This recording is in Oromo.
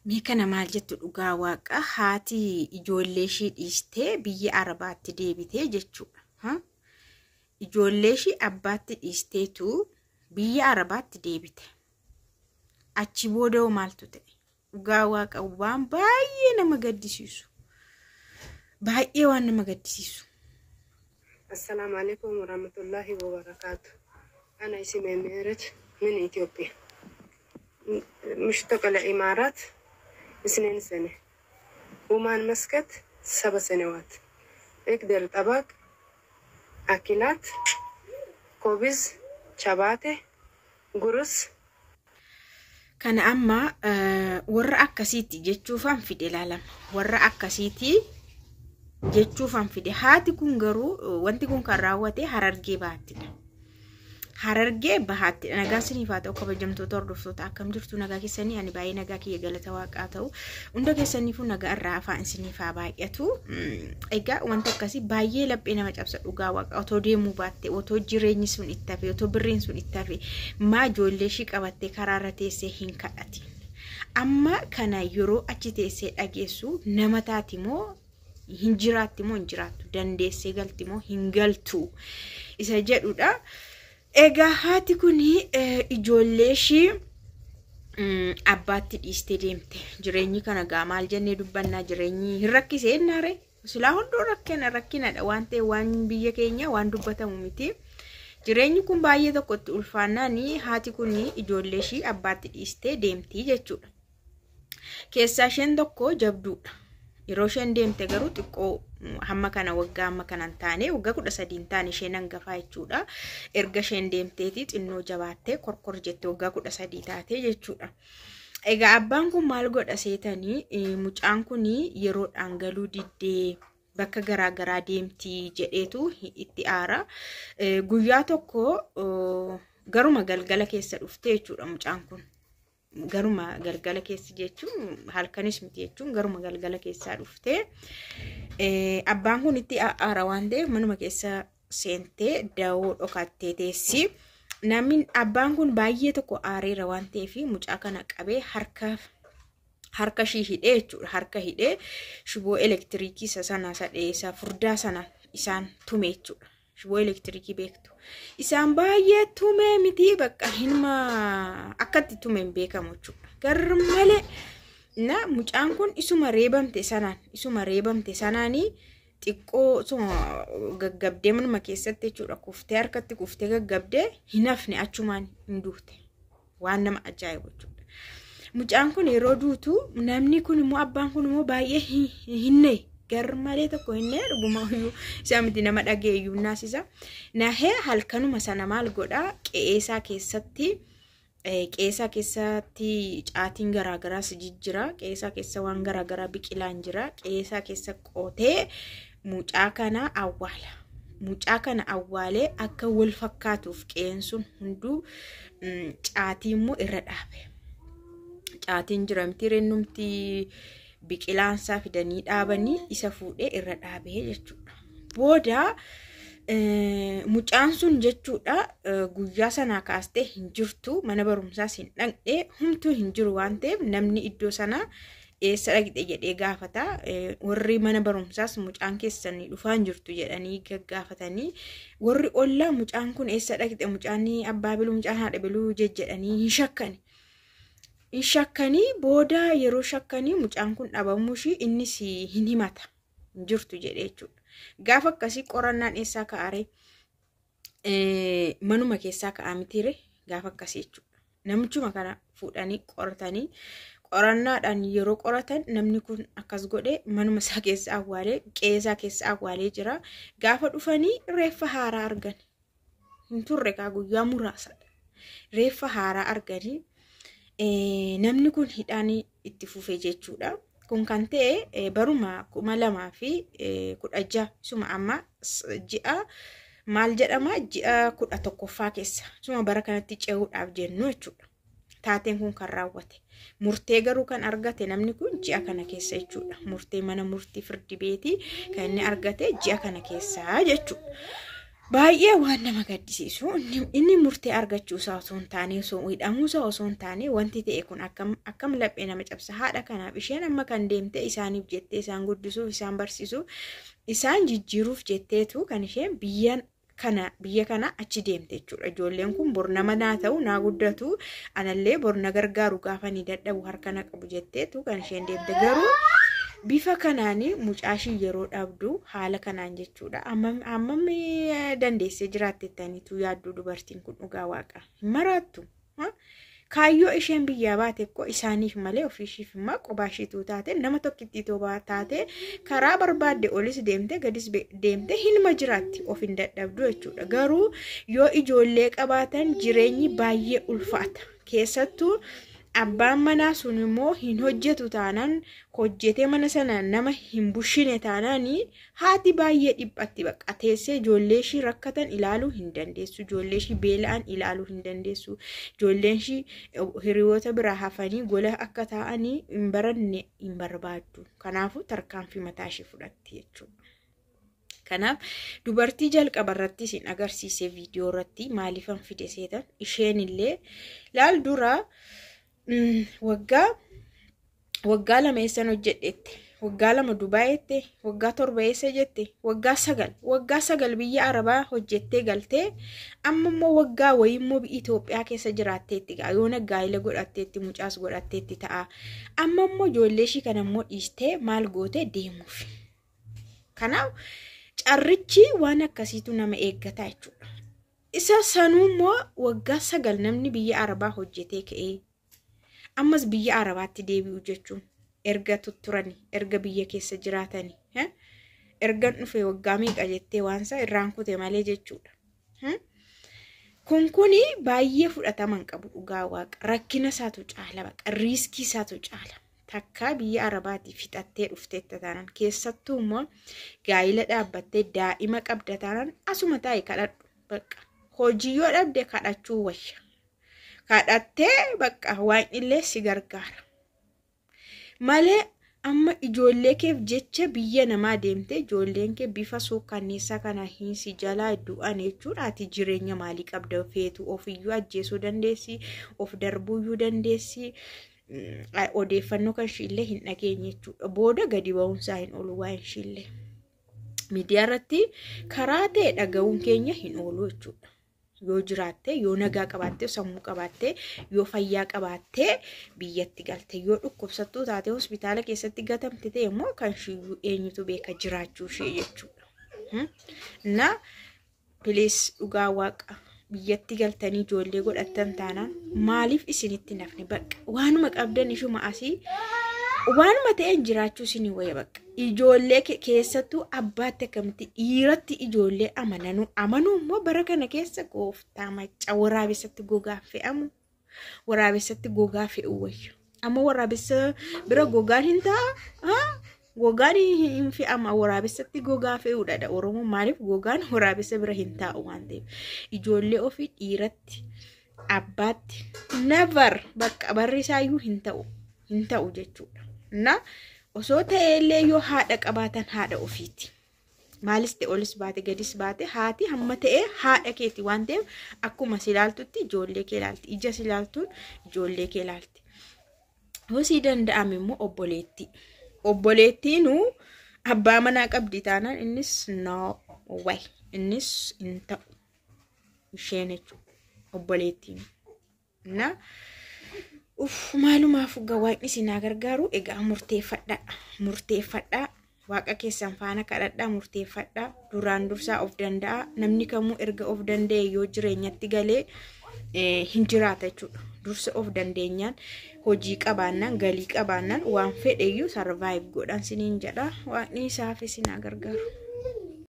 Meekana maal jettu dhugaa waaqa haati ijoollee ishii dhiistee biyya Arabaatti deebitee jechuudha. Ijoollee ishii abbaatti dhiisteetu biyya Arabaatti deebite. Achi booda maaltu ta'e? Dhugaa waaqa waan baay'ee nama gaddisiisu. Baay'ee waan nama gaddisiisu. Assalamu alaikum warahmatullahi wabarakatuh. أنا اسمي ميرج من إثيوبيا. مشتاقة للإمارات 2 سنة. ومان مسكت 7 سنوات. اقدر طبق أكلات خبز شباتة قرص. كان أما ورا أكاسيتي جتشوفان في دلالم ورا أكاسيتي جتشوفان في هاتي كون غرو وانتي كون كراوتي هررجي باتي Harargee bahaatti nagaa siniifaata akka kabajamtoota hordoftoota akkam jirtu nagaa keessanii ani baay'ee nagaa kiyya galata waaqaa ta'u hunda keessaniifuu nagaa irraa afaan siniifaa baay'atu egaa wanta akkasii baay'ee laphee nama cabsa dhugaa waaqa otoo deemuu baatte otoo jireenyi sun itti hafe otoo birriin sun itti hafe maa ijoollee ishii qabattee karaarra teessee hin kadhatin amma kana yeroo achi teessee dhageessu nama taati moo hin jiraatti moo hin jiraattu dandeessee galti moo hin galtu isa jedhudha. Egaa haati kuni ijoollee ishii abbaatti dhiistee deemte. Jireenyi kana gaa maal jennee dubbannaa jireenyi hin rakkisee naare. Silaa hunduu rakkinadha waan ta'e waan biyya keenya waan dubbatamu miti. Jireenyi kun baay'ee tokkotti ulfaannaani haati kuni ijoollee ishii abbaatti dhiistee deemti jechuudha. Keessaa isheen tokko jabduudha. Yeroo isheen deemte garuu xiqqoo hamma kana waggaa amma kanan taane waggaa 13 taane isheen hangafaa jechuudha. Erga isheen deemteeti xinnoo jabaattee korkor jette waggaa 13 taate jechuudha. Egaa abbaan kun maal godha seetanii mucaan kun yeroodhaan galuu diddee bakka garaagaraa deemti jedheetu itti aara. Guyyaa tokko garuma galgala keessa dhufte jechuudha mucaan kun. Garuma galgala keessa jechuun halkanis miti jechuun garuma galgala keessaa dhufte abbaan kun itti aara waan ta'eef manuma keessa seentee daawoo dhokattee teessi namni abbaan kun baay'ee tokko aareera waan ta'eef mucaa kana qabee harka ishii hidhee jechuudha harka hidhee shiboo elektiriikii sana sadheessa furdaa sana isaan tume jechuudha shiboo elektiriikii beektu. Isaan baay'ee tumee miti bakka hinma akkatti tumeen beekamu jechuudha. Garmalee na mucaan kun isuma reebamte sanaanii xiqqoo suma gaggabdee manuma keessatti jechuudha. Kuftee harkatti kuftee gaggabdee hin hafne achumaan hin duute. Waan nama ajaa'ibu jechuudha. Mucaan kun yeroo duutu namni kun immoo abbaan kun immoo baay'ee hinne. Garmalee tokko hinne dhugumayyuu isaa miti nama dhageeyyuu naasisa. Nahee halkanuma sana maal godhaa qe'eesaa keessatti caatiin garaagaraas jijjira. Qe'eesaa keessa waan garaagaraa biqilaan jira. Qe'eesaa keessa qootee mucaa kana awwaala. Mucaa kana awwaalee akka wal fakkaatuuf qe'een sun hunduu caatii immoo irra dhaabe. Caatiin jira miti rennumti biqilaansaa fidanii dhaabanii isa fuudhee irra dhaabee jechuudha. Booda mucaan sun jechuudha guyyaa sanaa kaastee hin jirtu mana barumsaas hin dhaqxee humtuu hin jiru waan ta'eef namni iddoo sanaa eessa dhaqxe jedhee gaafata. Warri mana barumsaas mucaan keessanii dhufaan jirtu jedhanii gaggaafatanii warri ollaa mucaan kun eessa dhaqxe mucaan abbaa biluu mucaan haadha biluu jedhanii hin shakkani. Shakkanii booda yeroo shakkanii mucaan kun dhabamuu ishii innis hin himata jirtu jedhee jechuudha. Gaafa akkasii qorannaan eessaa ka'are manuma keessaa ka'aa mitiire gaafa akkasii jechuudha. Namichuma kana fuudhanii qoratanii qorannaadhaan yeroo qoratan namni kun akkas godhee manuma isaa keessa awwaalee qe'eesaa keessa awwaalee jira. Gaafa dhufanii reeffa haaraa argan hin turre kaa guyyaa muraasadha. Reeffa haaraa arganii namni kun hidhaanii itti fufee jechuudha. Kun kan ta'e baruma 2016 suma amma ji'a maal jedhama ji'a 11ffaa keessa suma bara kanatti ce'uudhaaf jennu jechuudha. Taateen kun kan raawwate. Murtee garuu kan argate namni kun ji'a kana keessa jechuudha. Murtee mana murtii firdi beetii kan inni argate ji'a kana keessa jechuudha. baay'ee waan nama gaddisiisu inni murtee argachuu isaa osoo hin taane osoo hidhamuu isaa osoo hin taane wanti ta'e kun akkam laphee nama cabsa. Haadha kanaaf isheen amma kan deemte isaaniif jettee isaan guddisuuf isaan barsiisuuf isaan jijjiiruuf jetteetu kan isheen biyya kana achi deemte jechuudha. Ijoolleen kun bor nama naa ta'u naa guddatu anallee bor na gargaaru gaafa ni dadhabu harka na qabu jetteetu kan isheen deemte. Garuu bifa kanaanii mucaashii yeroo dhabdu haala kanaan jechuudha. Ammam dandeessee jiraattettaniitu yaadduu dubartiin kun dhugaa waaqa hin maraattu. Kaayyoo isheen biyyaa baate ko isaaniif malee ofiishiif immoo qobaashiituu taate nama tokkittii toobaa taate karaa barbaadde olis deemte gadis deemte hilma jiraatti of hin dadhabdu jechuudha. Garuu yoo ijoollee qabaatan jireenyi baay'ee ulfaata. Keessattuu abbaan manaa sun immoo hin hojjetu taanaan hojjetee mana sana nama hin bushine taanaanii haati baay'ee dhiphatti bakka teessee ijoollee ishii rakkatan ilaaluu hin dandeessu. Ijoollee ishii beela'an ilaaluu hin dandeessu. Ijoolleen ishii hiriyoota biraa hafanii gola akka ta'anii hin baranne hin barbaaddu. Kanaafuu tarkaanfii mataa ishii fudhatti jechuudha. Kanaaf dubartii jalqaba irratti isin agarsiise viidiyoo irratti maaliifan fide seetan isheen illee laal dura waggaa lama eessan hojjedheette, waggaa lama Dubaayitti, waggaa 7 eessa jette, waggaa 9 biyya Arabaa hojjettee galtee amma immoo waggaa wayimmoo Itoophiyaa keessa jiraatteetti yoo naggaayila godhatteetti mucaas godhatteetti ta'a. Amma immoo ijoollee ishii kana immoo dhiistee maal goote deemuuf. Kanaaf carrichi waan akkasiitu nama eeggata jechuudha. Isa sanuu immoo waggaa 9 namni biyya Arabaa hojjetee ka'ee ammas biyya Arabaatti deebi'u jechuun erga tutturanii erga biyya keessa jiraatanii ergan dhufe waggaa meeqa jettee waansa irraan kute malee jechuudha. Kuni baay'ee fudhataman qabu dhugaa waaqa. Rakkina isaatu caala baqa riiskii isaatu caala. Takka biyya Arabaatti fixattee dhufteetta taanaan keessattuu immoo gaa'ila dhaabbattee daa'ima qabda taanaan asuma taa'e kadhadhu baqa. Hojii yoo dhabde kadhachuu wayya. Kadhattee bakka waan illee si gargaara. Malee amma ijoollee keef jecha biyya namaa deemte ijoolleen kee bifa suukanneessaa kana hin si jalaa du'an jechuudha. Ati jireenya maalii qabda feetu ofiyyuu ajjeesuu dandeessi, of darbuuyyuu dandeessi. Odeeffannoo kan shiillee hin dhageenye jechuudha. Booda gadi ba'umsaa hin oolu waan shiillee. Miidiyaa irratti karaa ta'e dhaga'uun keenya hin oolu jechuudha. Yoo jiraatte, yoo nagaa qabaatte, sammuu qabaatte, yoo fayyaa qabaatte biyyatti galte, yoo dhukkubsattuu taate hospitaala keessatti gatamte ta'e immoo kan shiyyuu eenyutu beeka jiraachuu ishee jechuudha. Na please dhugaa waaqa biyyatti galtanii ijoollee godhattan taanaan maaliif isinitti nafne bakka waanuma qabdan ishuma asii waanuma ta'een jiraachuu isinii wayya bakka. Ijoollee keessattuu abbaatti akkamitti dhiiratti ijoollee amanuu immoo bara kana keessa gooftaa macca waraabessatti gogaa fe'amu. Waraabessatti gogaa fe'u wayya. Amma waraabessa bira gogaan hin ta'a. Gogaan hin fe'ama waraabessatti gogaa fe'uudha. Oromoo maaliif gogaan waraabessa bira hin taa'u waan ta'eef. Ijoollee ofii dhiiratti abbaatti never bakka barri isaayyuu hin ta'u jechuudha. Na osoo ta'e illee yoo haadha qabaatan haadha ofiiti. Maalis ta'e olis baate gadis baate haati hamma ta'e haadha keeti waan ta'eef akkuma silaaltutti ijoollee kee ilaalti. Ija silaaltuun ijoollee kee ilaalti. Yoo si danda'ame immoo obboleettii. Obboleettiinuu abbaa manaa qabdi taanaan innis no way. Innis hin ta'u. Isheen jechuudha. Obboleettiin. Na maalumaaf Waaqni isin gargaaru egaa murteeffadhaa. Waaqa keessan faana kadhadhaa murteeffadhaa. Duraan dursaa of danda'a. Namni kamuu erga of danda'e yoo jireenyatti galee hin jiraata jechuudha. Dursa of dandeenyaan hojii qabaannaan galii qabaannaan waan fedheyyuu survive godhan siniin jedha. Waaqni isaaf isin gargaaru.